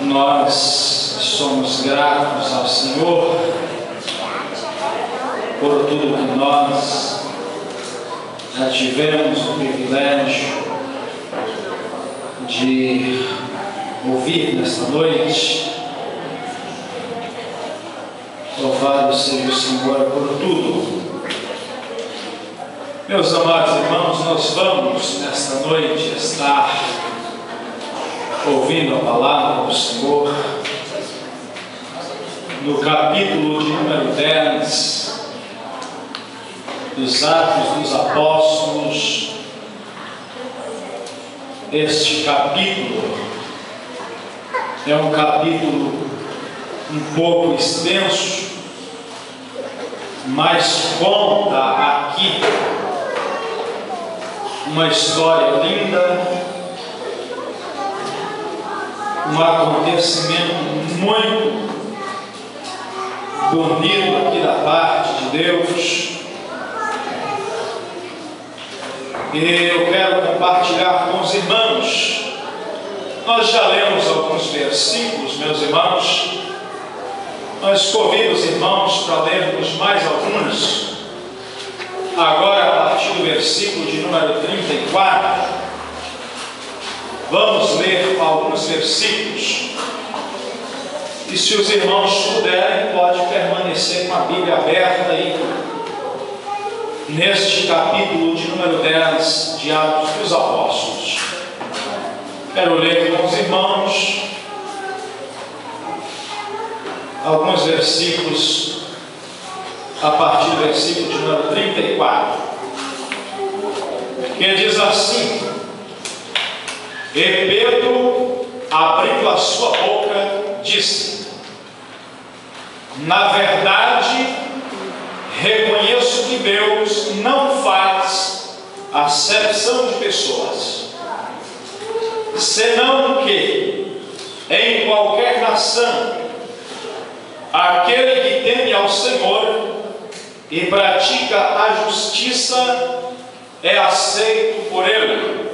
Nós somos gratos ao Senhor por tudo que nós já tivemos o privilégio de ouvir nesta noite. Louvado seja o Senhor por tudo. Meus amados irmãos, nós vamos nesta noite estar ouvindo a palavra do Senhor no capítulo de número 10 dos Atos dos Apóstolos. Este capítulo é um capítulo um pouco extenso, mas conta aqui uma história linda, um acontecimento muito bonito aqui da parte de Deus. E eu quero compartilhar com os irmãos. Nós já lemos alguns versículos, meus irmãos. Nós convido os irmãos para lermos mais alguns. Agora, a partir do versículo de número 34, vamos ler alguns versículos. E se os irmãos puderem, pode permanecer com a Bíblia aberta aí, neste capítulo de número 10 de Atos dos Apóstolos. Quero ler com os irmãos alguns versículos, a partir do versículo de número 34, que diz assim: E Pedro, abrindo a sua boca, disse: Na verdade, reconheço que Deus não faz acepção de pessoas, senão que, em qualquer nação, aquele que teme ao Senhor e pratica a justiça é aceito por Ele.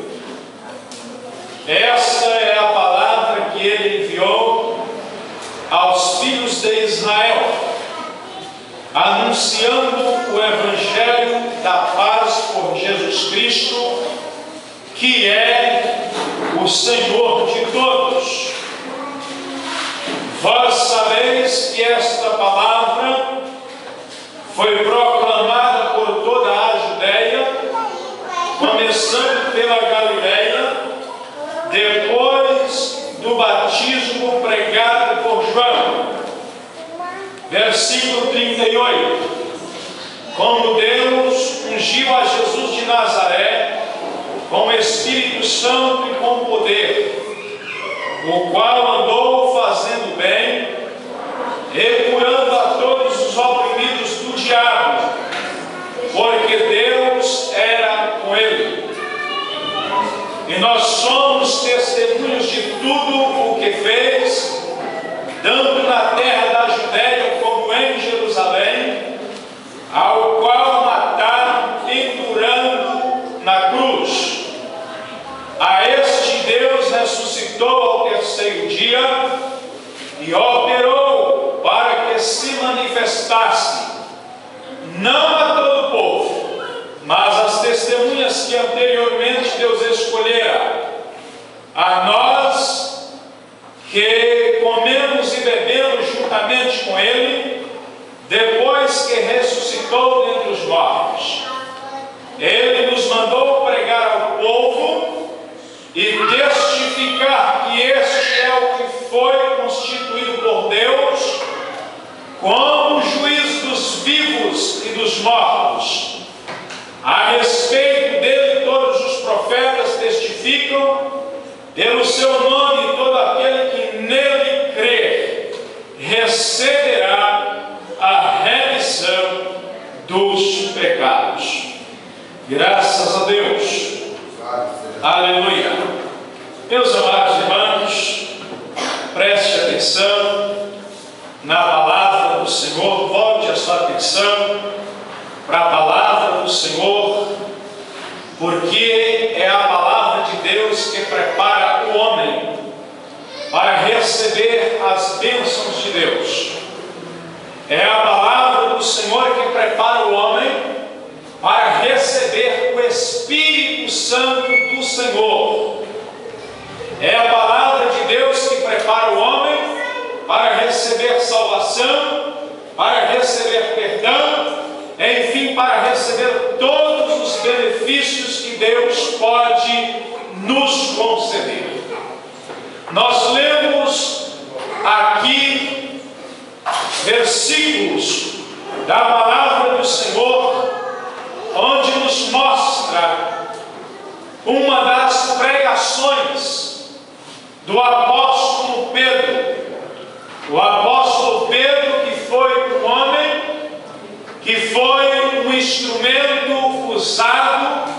Esta é a palavra que Ele enviou aos filhos de Israel, anunciando o Evangelho da paz por Jesus Cristo, que é o Senhor de todos. Vós sabeis que esta palavra foi proclamada por toda a Judeia, começando pela Galileia, depois do batismo pregado por João. Versículo 38. Como Deus ungiu a Jesus de Nazaré com o Espírito Santo e com poder, o qual andou fazendo bem e curando a todos os oprimidos do diabo, porque Deus era com ele. E nós somos testemunhos de tudo o que fez, tanto na terra da Judéia como em Jerusalém, ao qual mataram pendurando na cruz. A este Deus ressuscitou ao terceiro dia e operou para que se manifestasse, não a todo o povo, mas as testemunhas que anteriormente Deus escolhera, a nós que comemos e bebemos juntamente com Ele, depois que ressuscitou dentre os mortos. Ele nos mandou pregar ao povo e testificar que este é o que foi constituído por Deus como juiz dos vivos e dos mortos. A respeito dele todos os profetas testificam, pelo seu nome todo aquele que nele crer receberá a remissão dos pecados. Graças a Deus. Aleluia. Meus amados irmãos, preste atenção na palavra do Senhor. Volte a sua atenção para a palavra do Senhor, porque é a palavra de Deus que prepara o homem para receber receber as bênçãos de Deus. É a palavra do Senhor que prepara o homem para receber o Espírito Santo do Senhor. É a palavra de Deus que prepara o homem para receber salvação, para receber perdão, enfim, para receber todos os benefícios que Deus pode nos conceder. Nós lemos aqui versículos da palavra do Senhor, onde nos mostra uma das pregações do apóstolo Pedro. O apóstolo Pedro, que foi um homem, que foi um instrumento usado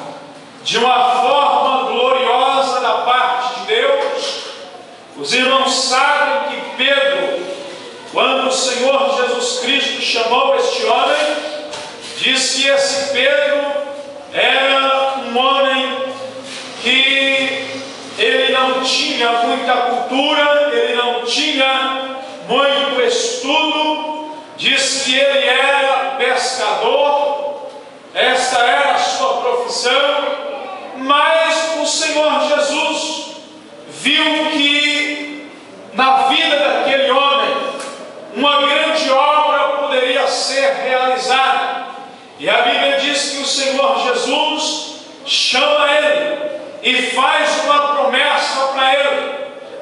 de uma forma gloriosa da parte de Deus. Os irmãos sabem que Pedro, quando o Senhor Jesus Cristo chamou este homem, disse que esse Pedro era um homem que ele não tinha muita cultura, ele não tinha muito estudo, disse que ele era pescador, esta era a sua profissão, mas o Senhor Jesus viu que na vida daquele homem uma grande obra poderia ser realizada. E a Bíblia diz que o Senhor Jesus chama ele e faz uma promessa para ele,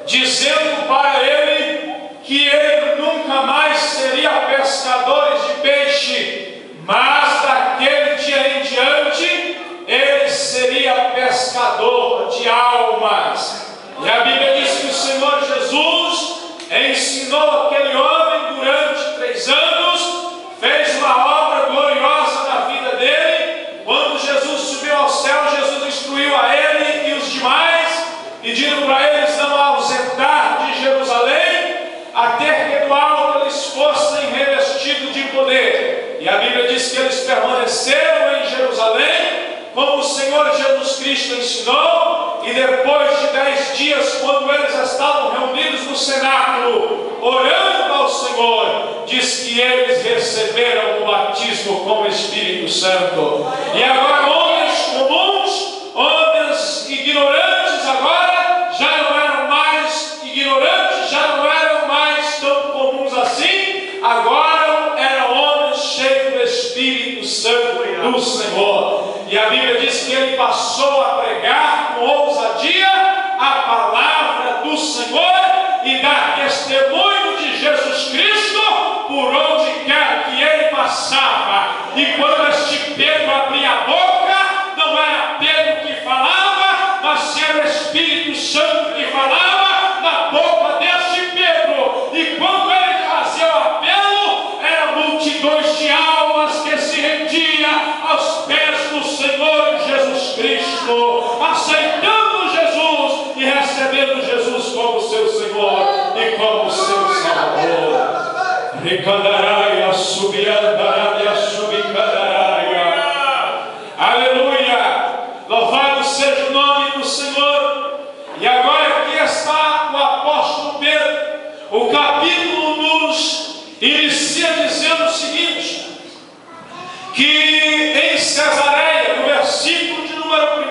dizendo para ele que ele nunca mais seria pescador de peixe, mas daquele dia em diante ele seria pescador de almas. E a Bíblia diz que o Senhor Jesus ensinou aquele homem durante 3 anos, fez uma obra gloriosa na vida dele. Quando Jesus subiu ao céu, Jesus instruiu a ele e os demais, pedindo para eles não ausentar de Jerusalém, até que do alto eles fossem revestidos de poder. E a Bíblia diz que eles permaneceram em Jerusalém, como o Senhor Jesus Cristo ensinou, e depois de 10 dias, quando eles estavam reunidos no cenáculo, orando ao Senhor, diz que eles receberam o batismo com o Espírito Santo. E agora homens comuns, homens ignorantes agora, já não eram mais ignorantes, já não eram mais tão comuns assim, agora eram homens cheios do Espírito Santo do Senhor. E a Bíblia diz que ele passou a pregar com ousadia a palavra do Senhor e dar testemunho de Jesus Cristo por onde quer que ele passava. E quando este Pedro abria a boca, não era Pedro que falava, mas era o Espírito Santo que falava na boca deste Pedro. E quando ele fazia o apelo, eram multidões de almas que se rendiam aos pés do Senhor Jesus Cristo, aceitando Jesus e recebendo Jesus como seu Senhor e como seu Salvador. Ricandaraia, subiandaraia, subicandaraia. Aleluia! Louvado seja o nome do Senhor. E agora aqui está o apóstolo Pedro. O capítulo nos inicia dizendo o seguinte: que em Cesareia, no versículo de número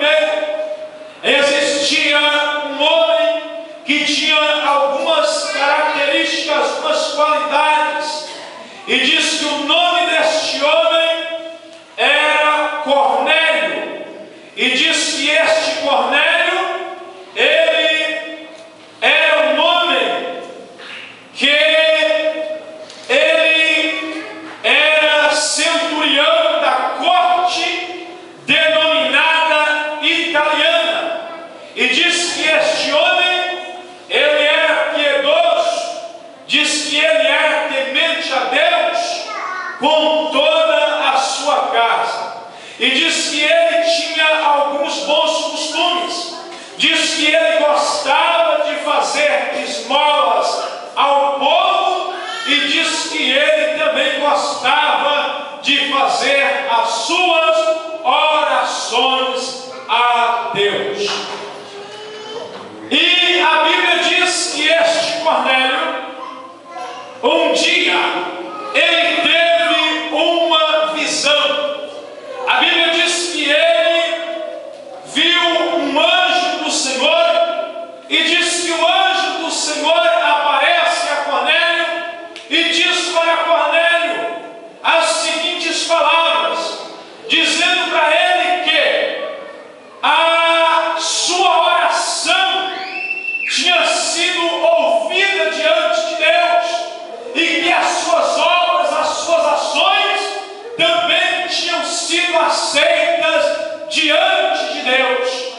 1, existia um homem que tinha algumas características, algumas qualidades, e diz que o nome deste homem era Cornélio, e diz que este Cornélio, ele era um homem que ele era centurião da corte denominada italiana, e diz que este homem, ele era piedoso, diz que ele era temente a Deus com toda a sua casa, e diz que ele tinha alguns bons costumes, diz que ele gostava de fazer esmolas ao povo, e diz que ele também gostava de fazer as suas orações a Deus. E a Bíblia diz que este Cornélio, um dia, ele teve uma visão. A Bíblia diz que ele viu um anjo do Senhor, e diz que o anjo do Senhor aparece a Cornélio e diz para Cornélio as seguintes palavras, dizendo para ele que a sua oração tinha sido ouvida diante de Deus e que as suas obras, as suas ações também tinham sido aceitas diante de Deus.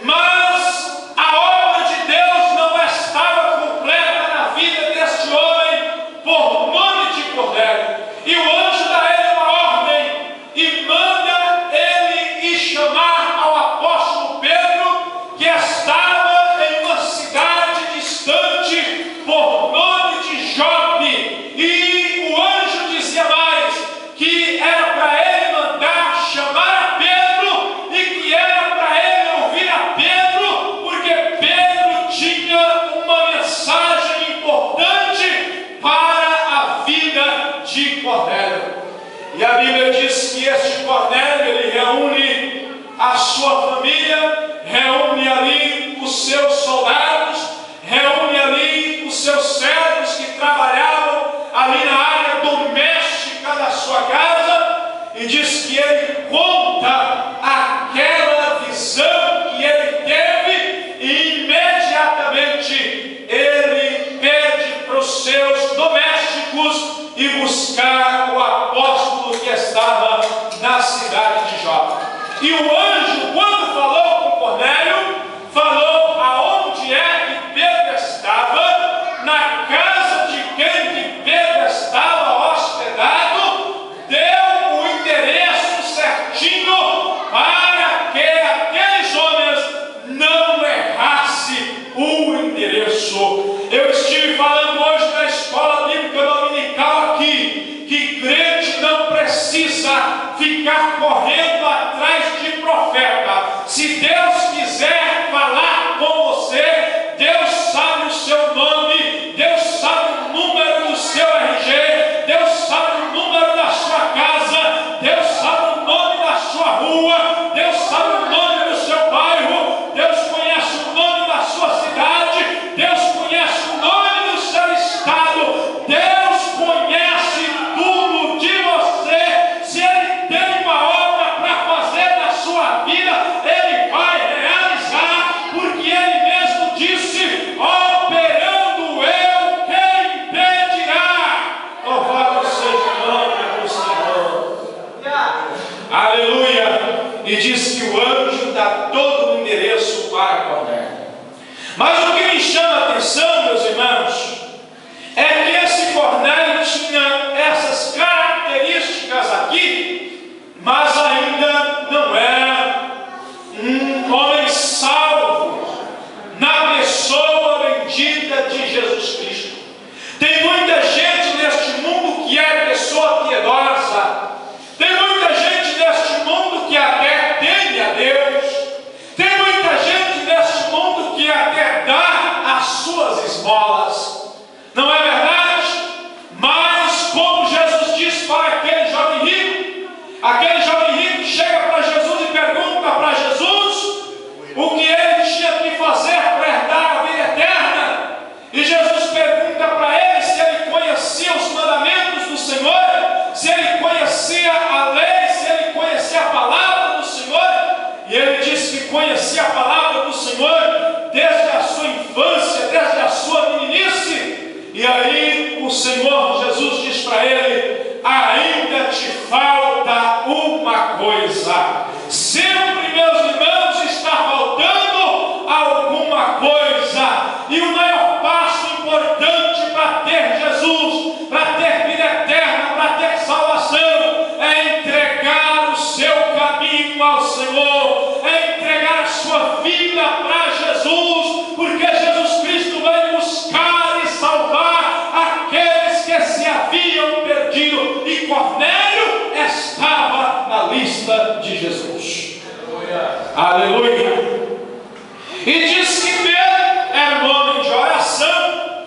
Mas a obra de Deus não estava completa na vida deste homem por nome de Cornélio. E o anjo dá a ele uma ordem e manda ele ir chamar ao apóstolo Pedro, que estava em uma cidade distante por nome de Jope. E o anjo dizia mais que era para ele mandar chamar a Pedro e que era para ele ouvir a Pedro, porque Pedro tinha uma mensagem importante para a vida de Cornélio. E a Bíblia diz que este Cornélio, ele reúne a sua família, reúne ali os seus soldados, reúne ali os seus servos que trabalhavam ali na área doméstica da sua casa, e diz que ele conta aquela visão que ele teve, e imediatamente ele pede para os seus domésticos ir buscar o apóstolo que estava na cidade de Jope. E o anjo, quando falou com Cornélio, falou aonde é que Pedro estava, na casa de quem que Pedro estava hospedado, deu o endereço certinho para que aqueles homens não errassem o endereço. Eu estive falando hoje na escola bíblica dominical aqui, que crente não precisa ficar correndo atrás de profeta. Se Deus quiser falar com você, Deus sabe o seu nome, Deus sabe o número do seu RG, Deus sabe o número da sua casa, Deus sabe o nome da sua rua, Deus sabe o nome do seu bairro, Deus conhece o nome da sua cidade, Deus conhece o nome do seu estado, Deus conhece tudo de você. Se Ele tem uma obra para fazer na sua vida, Ele vai realizar, porque Ele mesmo disse: operando eu, quem impedirá? Louvado seja o nome do Senhor. Aleluia. E diz que o anjo dá todo o endereço para Cornélio. Mas o que me chama a atenção, meus irmãos, é que esse Cornélio tinha essas características aqui, mas ainda não era um homem salvo na pessoa bendita de Jesus Cristo. Tem muita gente neste mundo que é pessoa piedosa, tem muita gente neste mundo que até teme a Deus, tem muita gente neste mundo que até dá as suas esmolas. Não é verdade? Mas como Jesus diz para aquele jovem rico chega para Jesus e pergunta para Jesus o que ele tinha que fazer para herdar a vida eterna. E Jesus pergunta para ele se ele conhecia os mandamentos do Senhor, se ele conhecia a lei, se ele conhecia a palavra do Senhor. E ele diz que conhecia a palavra do Senhor desde a sua infância, desde a sua meninice. E aí o Senhor Jesus diz para ele: ainda te falta uma coisa. Sempre, meus irmãos, está faltando alguma coisa. E o maior passo importante para ter Jesus, para ter vida eterna, para ter salvação, é entregar o seu caminho ao Senhor, é entregar a sua vida para Jesus, porque Jesus Cristo vai buscar e salvar aqueles que se haviam perdido. E Cornélio estava na lista de Jesus. Aleluia. E diz que Pedro era um homem de oração,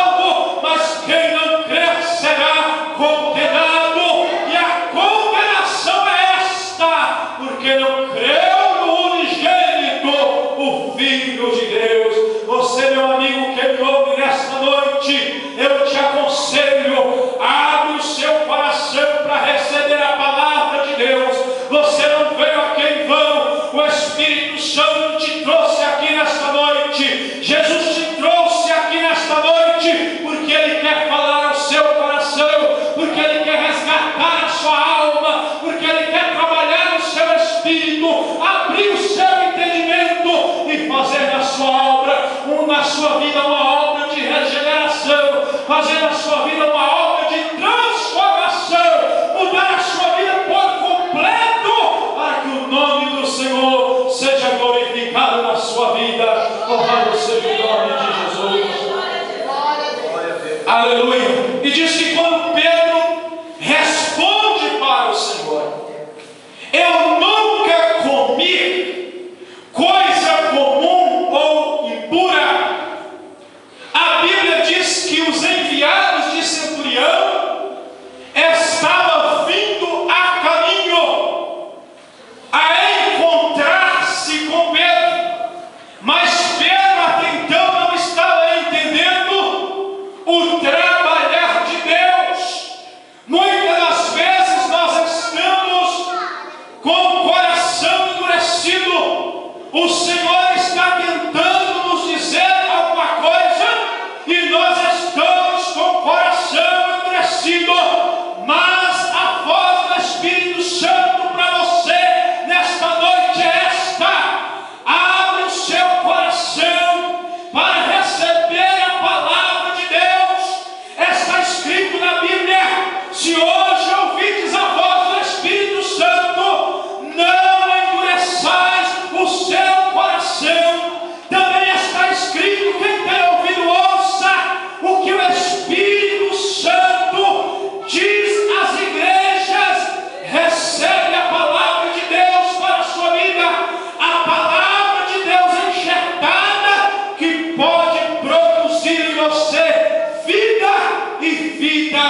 salvo, mas quem não crer será condenado. E a condenação é esta, porque não creu no unigênito, o Filho de Deus. Você, meu amigo, que me ouve nesta noite, eu te aconselho, abre o seu coração para receber a palavra de Deus. Você não veio aqui em vão, o Espírito Santo te trouxe aqui nesta noite, Jesus te trouxe aqui nesta noite, porque Ele quer falar ao seu coração, porque Ele quer resgatar a sua alma, porque Ele quer trabalhar no seu espírito, abrir o seu entendimento e fazer na sua obra, na sua vida, uma obra de regeneração, fazer na sua vida uma obra de transformação, mudar a sua vida por completo, para que o nome do Senhor seja glorificado na sua vida. Louvado seja o nome de Jesus. Aleluia. E diz que quando Pedro responde para o Senhor: eu nunca comi coisa comum ou impura. A Bíblia diz que os enviados de Centurião estavam vindo a caminho a encontrar-se com Pedro, mas Pedro até então não estava entendendo o trabalhar de Deus. Muitas das vezes nós estamos com o coração endurecido. O Senhor está tentando nos dizer alguma coisa e nós estamos com o coração endurecido. Mas a voz do Espírito Santo para você nesta noite é esta: abre o seu coração para receber a palavra de Deus. Está escrito na Bíblia: se hoje ouvides a voz do Espírito Santo, não endureçais o seu coração. Também está escrito, quem tem ouvido ouça o que o Espírito Santo diz às igrejas. Recebe a palavra de Deus para a sua vida, a palavra de Deus enxertada, que pode produzir em você vida e vida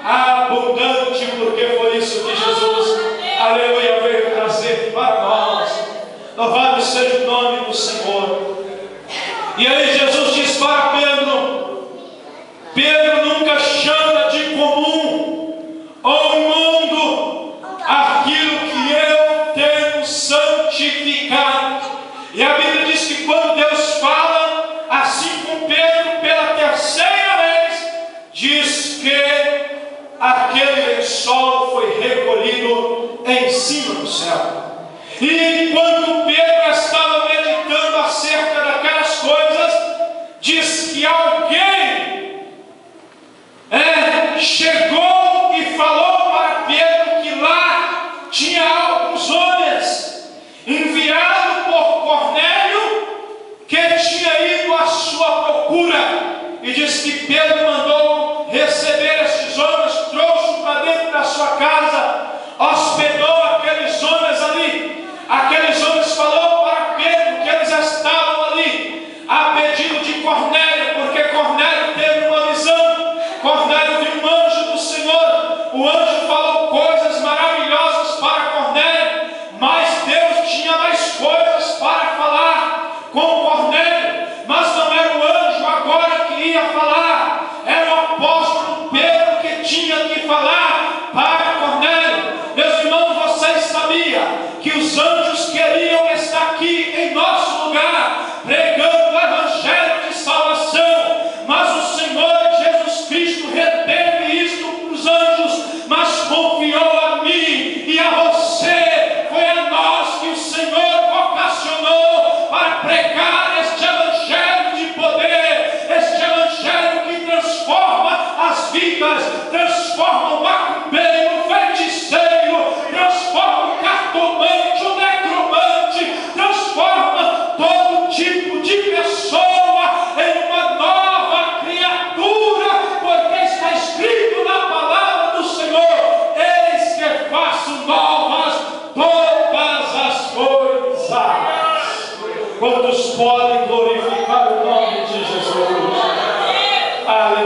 abundante, porque foi isso que Jesus, aleluia, veio trazer para nós. Louvado seja o nome do Senhor. E aí Jesus diz para Pedro: Pedro nunca chama de comum ou imundo aquilo que eu tenho santificado. E a Bíblia diz que quando Deus fala assim com Pedro pela terceira vez, diz que aquele lençol foi recolhido em cima do céu. E enquanto Pedro estava meditando acerca daquelas coisas, diz que alguém chegou e falou para Pedro que lá tinha alguns homens enviados por Cornélio, que tinha ido à sua procura. E diz que Pedro mandou receber esses homens, trouxe para dentro da sua casa, hospedou aqueles homens ali. Aqueles homens falaram para Pedro que eles estavam ali a pedido de Cornélio, porque Cornélio teve uma visão. Cornélio viu um anjo do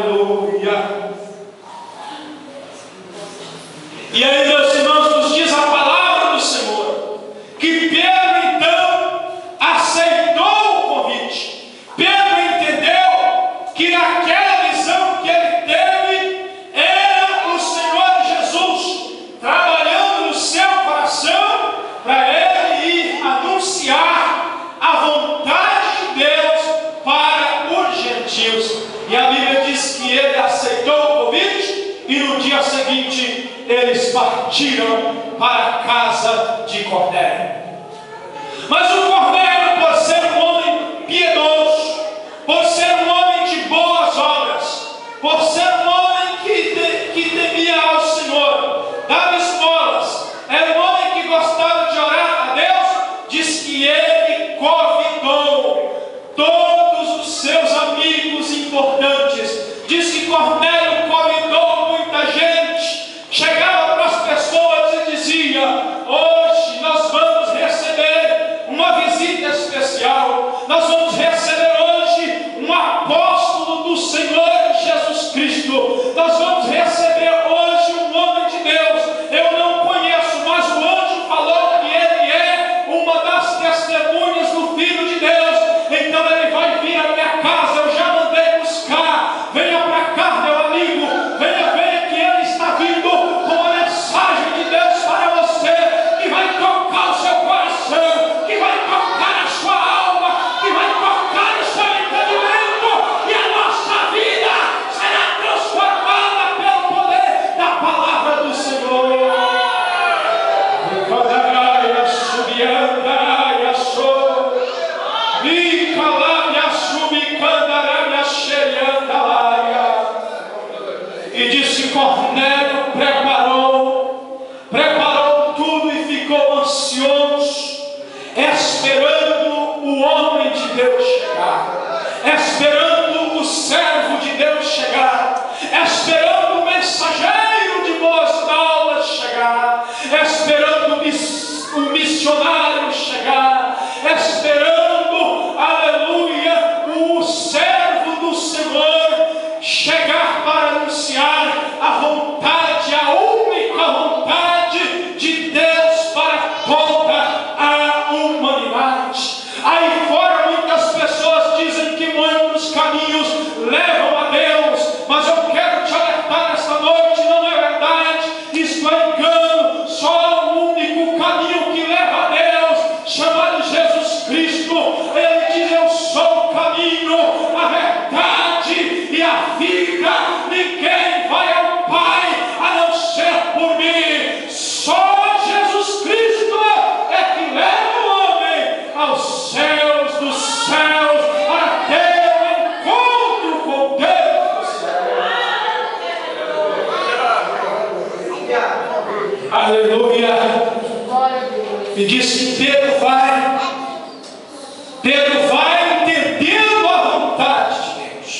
Aleluia. E aí, meus irmãos, nos diz a palavra do Senhor que Pedro então aceitou o convite. Pedro entendeu que naquela visão que ele teve era o Senhor Jesus trabalhando no seu coração para ele ir anunciar a vontade de Deus para os gentios. E a Bíblia diz que ele aceitou o convite e no dia seguinte eles partiram para a casa de Cornélio. Mas o Cornélio, por ser um homem piedoso, por ser um homem de boas obras, por ser um homem que temia ao Senhor, dava esmolas, era um homem que gostava de orar a Deus, diz que ele convidou todos os seus amigos importantes. Diz que Cornélio convidou muita gente. Chegava para as pessoas e dizia: hoje nós vamos receber uma visita especial. Nós vamos receber hoje um apóstolo do Senhor Jesus Cristo. Nós vamos receber hoje um homem de Deus. Eu não conheço, mas o anjo falou que ele é uma das testemunhas do Filho de Deus. Então ele vai vir à minha casa. Eu já mandei buscar. Venha para cá, meu amigo. Venha, que ele está vindo com a mensagem de Deus para você, que vai tocar o seu coração, que vai tocar a sua alma, que vai tocar o seu entendimento, e a nossa vida será transformada pelo poder da palavra do Senhor. E disse: Cornélio preparou tudo e ficou ansioso, esperando o homem de Deus chegar, esperando o servo de Deus chegar, esperando o mensageiro de boas novas chegar, esperando o missionário chegar, esperando, aleluia, o servo do Senhor chegar para anunciar a vontade, a única vontade de Deus para toda a humanidade. Aí fora muitas pessoas dizem que muitos caminhos levam a Deus, mas eu quero te alertar esta noite: não é verdade, isto é engano. Só o único caminho que leva a Deus, chamado Jesus Cristo. Ele diz: eu sou o caminho, a verdade e a vida. Ninguém vai ao Pai a não ser por mim. Só Jesus Cristo é que leva o homem aos céus dos céus, para ter um encontro com Deus do céu. Aleluia. E diz que Pedro vai entendendo a vontade de Deus.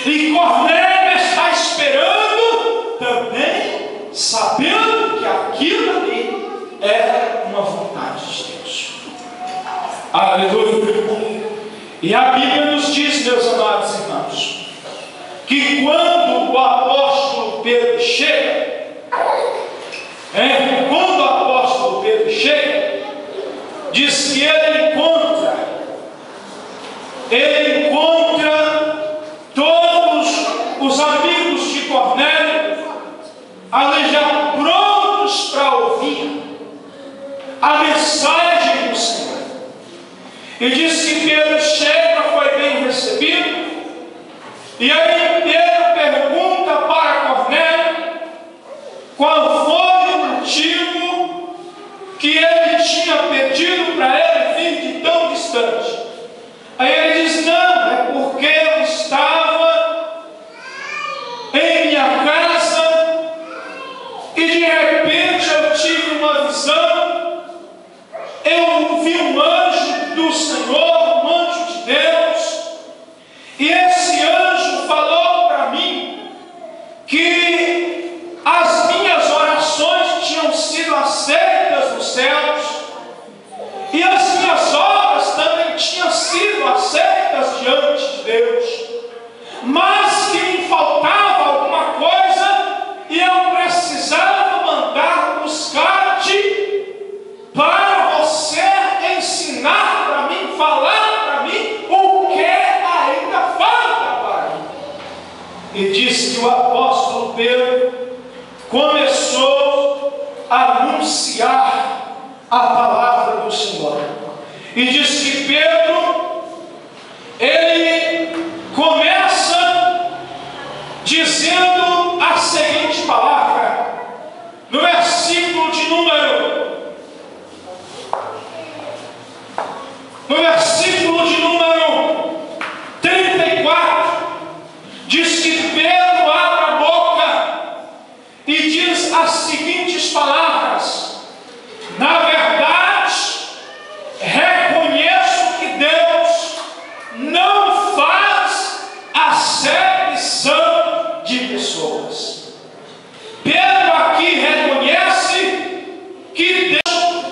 E Cornélio está esperando também, sabendo que aquilo ali é uma vontade de Deus. Aleluia. E a Bíblia nos diz, meus amados irmãos, que quando o apóstolo Pedro chega, diz que ele encontra todos os amigos de Cornélio ali já prontos para ouvir a mensagem do Senhor. E diz que Pedro chega, foi bem recebido, e aí Pedro pergunta para Cornélio qual foi o motivo que ele tinha pedido para ele vir de tão distante. Aí ele diz: não, é porque eu estava em minha casa e de repente eu tive uma visão, eu vi um anjo do Senhor, um anjo de Deus, e esse anjo falou para diz que o apóstolo Pedro começou a anunciar a palavra do Senhor. E diz que Pedro, ele começa dizendo a seguinte palavra, no versículo de número 34, diz que Pedro abre a boca e diz as seguintes palavras: na verdade, reconheço que Deus não faz acepção de pessoas. Pedro aqui reconhece que Deus,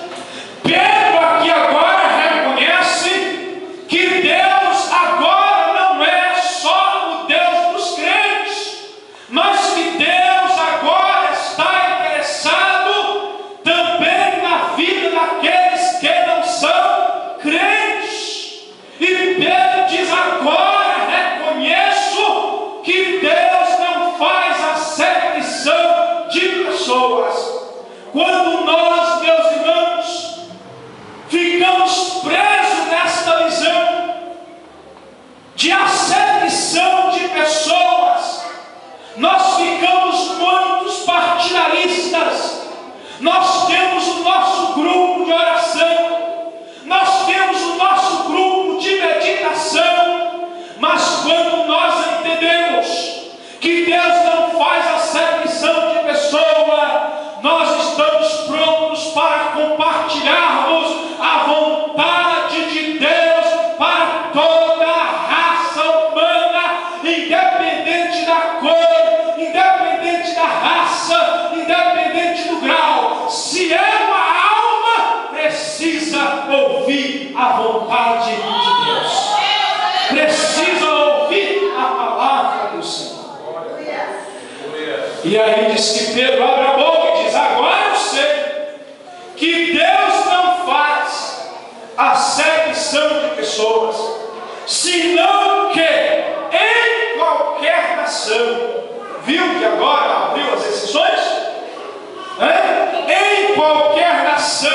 Pedro aqui agora reconhece que Deus agora não é só o Deus dos crentes, mas que Deus agora está interessado também na vida daqueles que não são crentes. E Pedro diz: agora reconheço que Deus não faz acepção de pessoas. Quando nós, meus irmãos, ficamos presos nesta visão de acepção de pessoas, nós ficamos muito partidaristas. Nós temos o nosso grupo de oração, nós temos o nosso grupo de meditação, mas quando nós entendemos que Deus não faz acepção de pessoa, nós estamos prontos para compartilharmos a vontade de Deus para toda a raça humana, independente da cor, independente da raça, independente do grau. Se é uma alma, precisa ouvir a vontade de Deus, precisa ouvir a palavra do Senhor. E aí diz que Pedro abre a boca e diz: agora eu sei que Deus não faz acepção de pessoas, senão que em qualquer nação, viu que agora abriu as exceções? Em qualquer nação,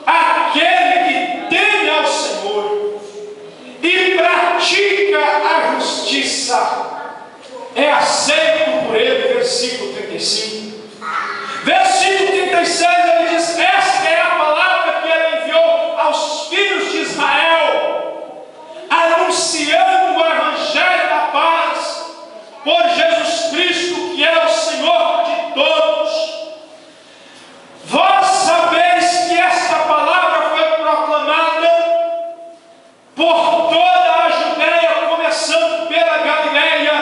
aquele que teme ao Senhor e pratica a justiça é aceito por ele. Versículo 35. Versículo 36, ele diz: esta é a palavra que ele enviou aos filhos de Israel, anunciando o evangelho da paz por Jesus Cristo, que é o Senhor de todos. Vós sabeis que esta palavra foi proclamada por toda a Judeia, começando pela Galileia,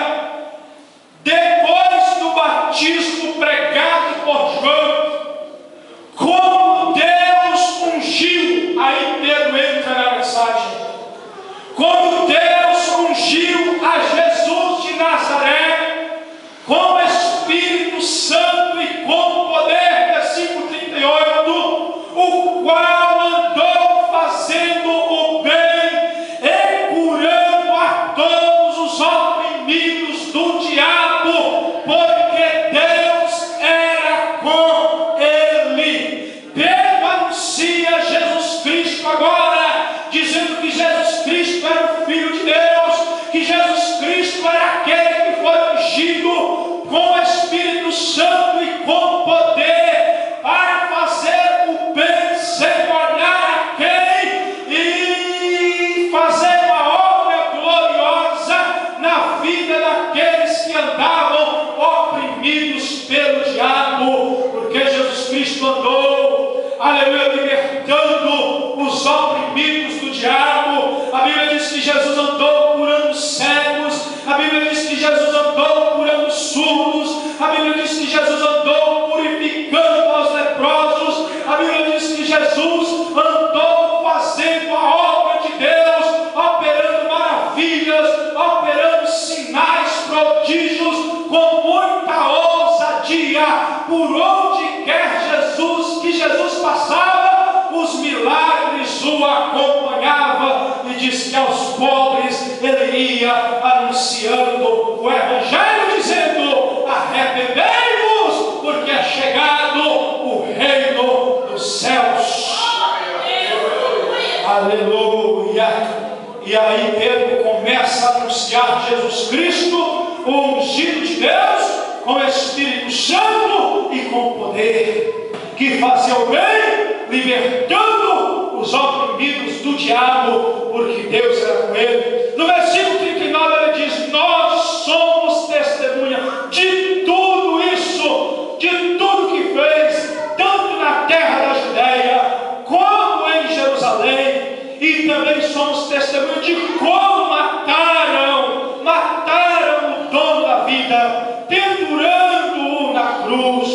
depois do batismo pregado por João, como Deus ungiu, aí Pedro entra na mensagem, como Deus ungiu a Jesus de Nazaré com Espírito Santo e com poder, versículo 38, o qual andou fazendo o bem e curando a todos os oprimidos do diabo, porque Deus era com ele. Pedro anuncia Jesus Cristo agora, dizendo que Jesus Cristo era o Filho de Deus, que Jesus Cristo era aquele que foi ungido com o Espírito Santo e com poder para fazer o bem sem olhar a quem, e fazer uma obra gloriosa na vida daqueles que andavam oprimidos pelo diabo, porque Jesus Cristo andou, aleluia, libertando os oprimidos do diabo. A Bíblia diz que Jesus andou curando cegos, a Bíblia diz que Jesus andou curando surdos, a Bíblia diz que Jesus andou purificando aos leprosos, a Bíblia diz que Jesus andou fazendo a obra de Deus, operando maravilhas, operando sinais, prodígios, com muita ousadia. Por onde quer que Jesus passava, os milagres o acompanhavam, e diz que aos pobres ele ia anunciando o evangelho Aleluia! E aí Pedro começa a anunciar Jesus Cristo, o ungido de Deus, com o Espírito Santo e com poder, que fazia o bem, libertando os oprimidos do diabo, porque Deus era com ele. No versículo 39 ele diz: nós somos testemunha de tudo isso, de tudo que fez, tanto na terra da Judéia, como em Jerusalém, e também somos testemunha de como mataram o dono da vida, pendurando-o na cruz.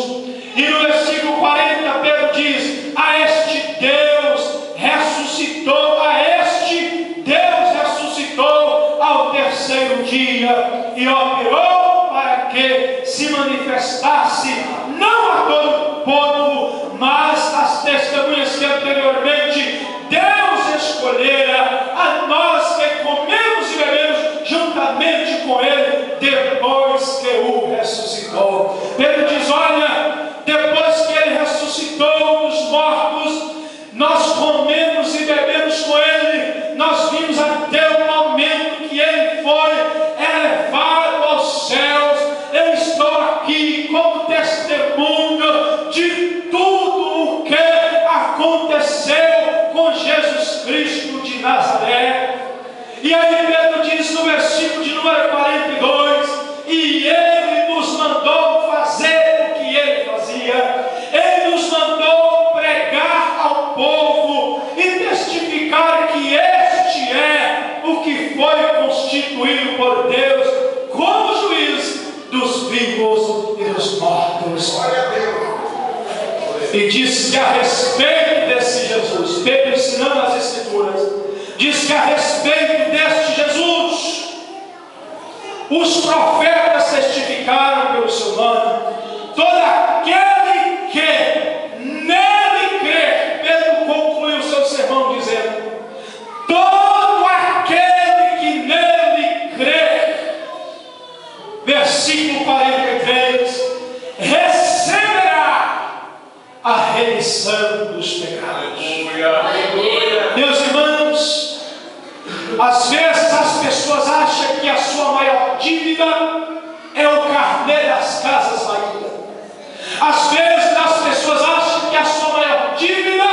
E no versículo 40 Pedro diz: a este Deus ressuscitou ao terceiro dia e operou para que se manifestasse não a todo o povo, mas as testemunhas que anteriormente Deus escolhera, a nós que comemos e bebemos juntamente com ele depois que o ressuscitou. Pedro diz: olha, depois que ele ressuscitou dos mortos, nós comemos e bebemos com ele, nós vimos até o momento que ele foi elevado aos céus. Eu estou aqui como testemunho de tudo o que aconteceu com Jesus Cristo de Nazaré. E aí Pedro diz no versículo de número 42: e ele nos mandou fazer o que ele fazia, ele nos mandou pregar ao povo e testificar que este é o que foi constituído por Deus como juiz dos vivos e dos mortos. E diz que a respeito desse Jesus, Pedro ensinando as Escrituras, diz que a respeito deste Jesus, os profetas testificaram pelo seu nome. Todo aquele que nele crê, Pedro concluiu o seu sermão dizendo: todo aquele que nele crê, versículo 43, receberá a remissão dos pecados. Meus irmãos, às vezes as pessoas acham que a sua maior dívida é o carnê das casas Bahia. Às vezes as pessoas acham que a sua maior dívida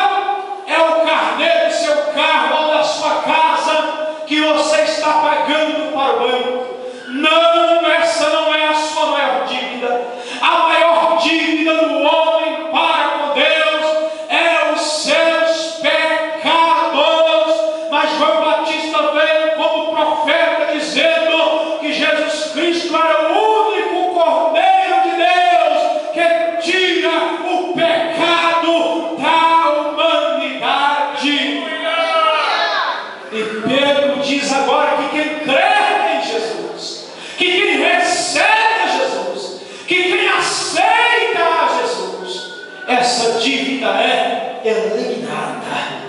é o carnê do seu carro ou da sua casa que você está pagando para o banco. Não, essa não é a sua maior dívida. A maior dívida do homem para com Deus é os seus pecados. Mas João Batista veio como profeta dizendo que Jesus Cristo era o único Cordeiro de Deus que tira o pecado da humanidade. E Pedro diz agora que quem crê em Jesus, que quem recebe a Jesus, que quem aceita a Jesus, essa dívida é eliminada.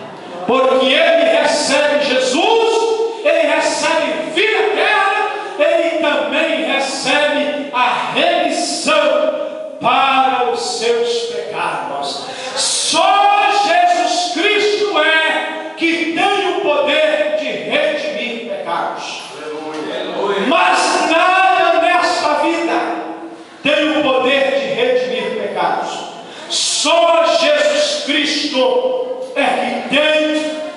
Porque ele recebe Jesus, ele recebe vida eterna, ele também recebe a remissão para os seus pecados. Só Jesus Cristo é que tem o poder de redimir pecados. Mas nada nesta vida tem o poder de redimir pecados. Só Jesus Cristo é que tem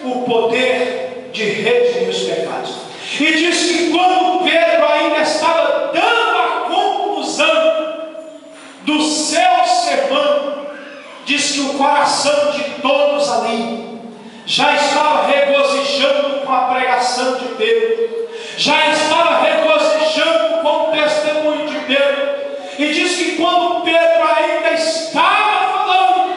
o poder de redimir os pecados. E diz que quando Pedro ainda estava dando a conclusão do seu sermão, diz que o coração de todos ali já estava regozijando com a pregação de Pedro, já estava regozijando com o testemunho de Pedro. E diz que quando Pedro ainda estava falando,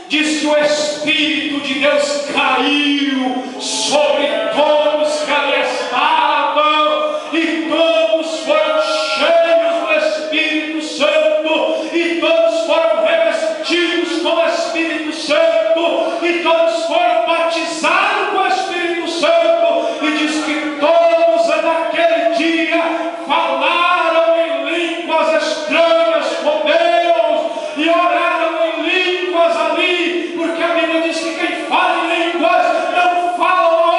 diz que o Espírito de Deus caiu sobre todos que ali estavam, e todos foram cheios do Espírito Santo, e todos foram revestidos com o Espírito Santo, e todos foram batizados com o Espírito Santo. E diz que todos naquele dia falaram em línguas estranhas com Deus e oraram em línguas ali, porque a Bíblia diz que quem fala em línguas não fala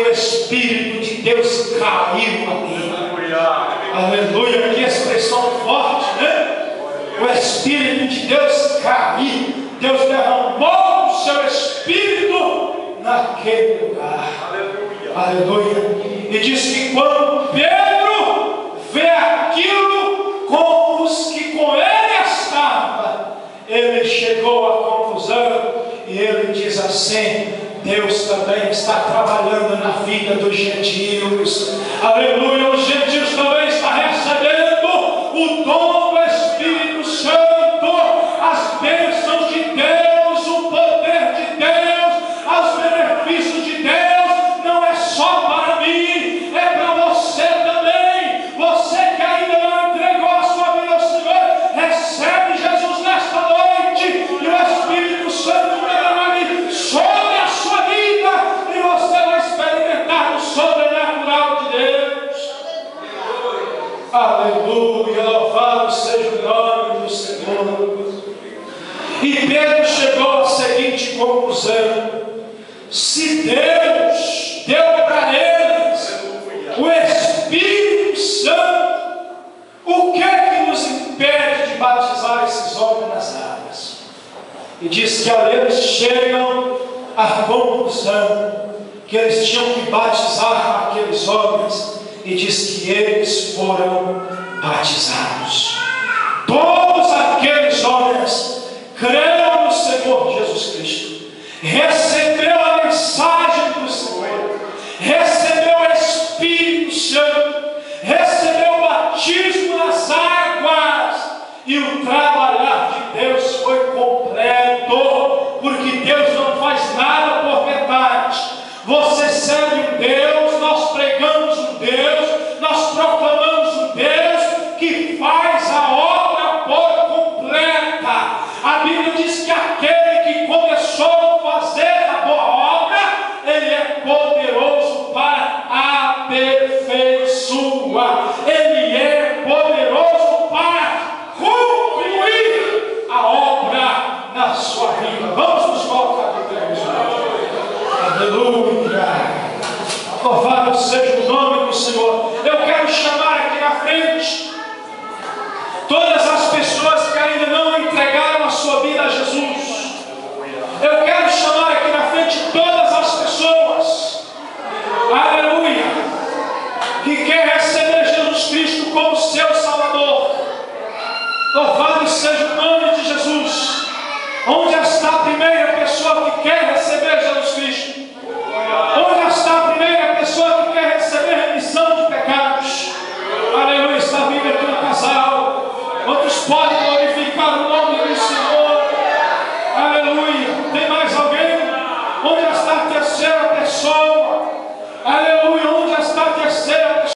o Espírito de Deus caiu ali. Aleluia, que expressão forte, né? O Espírito de Deus caiu. Deus derramou o seu Espírito naquele lugar. Aleluia. E diz que quando Pedro vê aquilo com os que com ele estavam, ele chegou à conclusão e ele diz assim: Deus também está trabalhando na vida dos gentios. Aleluia, os gentios também estão recebendo o dom do Espírito Santo, as bênçãos de Deus, o poder de Deus, os benefícios de Deus. Não é só para mim, é para você também. Você que ainda não entregou a sua vida ao Senhor, recebe Jesus nesta noite, e o Espírito Santo derrama sobre a sua vida, e você vai experimentar o sobrenatural de Deus. Aleluia, louvado seja o nome do Senhor. E Pedro chegou à seguinte conclusão: se Deus deu para eles o Espírito Santo, o que é que nos impede de batizar esses homens nas águas? E diz que ao eles chegam à conclusão que eles tinham que batizar aqueles homens, e diz que eles foram batizados. Todos aqueles homens creram no Senhor Jesus Cristo, recebeu a mensagem do Senhor, recebeu o Espírito Santo, recebeu o batismo nas águas, e o trabalhar de Deus foi completo, porque Deus não faz nada por metade. Você serve um Deus, nós pregamos um Deus, nós proclamamos um Deus que faz a obra por completa. A Bíblia diz que aquele que começou a fazer a boa obra, ele é poderoso para aperfeiçoar. Ele é poderoso para concluir a obra na sua vida. Vamos nos colocar de pé, aleluia. Louvado seja o nome do Senhor. Eu quero chamar aqui na frente todas as pessoas que ainda não entregaram a sua vida a Jesus. Eu quero chamar aqui na frente todas as pessoas, aleluia, que quer receber Jesus Cristo como seu Salvador. Louvado seja o nome de Jesus. Onde está a primeira pessoa que quer receber Jesus Cristo? Onde está a primeira pessoa que quer receber remissão de pecados? Aleluia, está vindo aqui no casal. Quantos podem glorificar o nome do Senhor? Aleluia. Tem mais alguém? Onde está a terceira pessoa?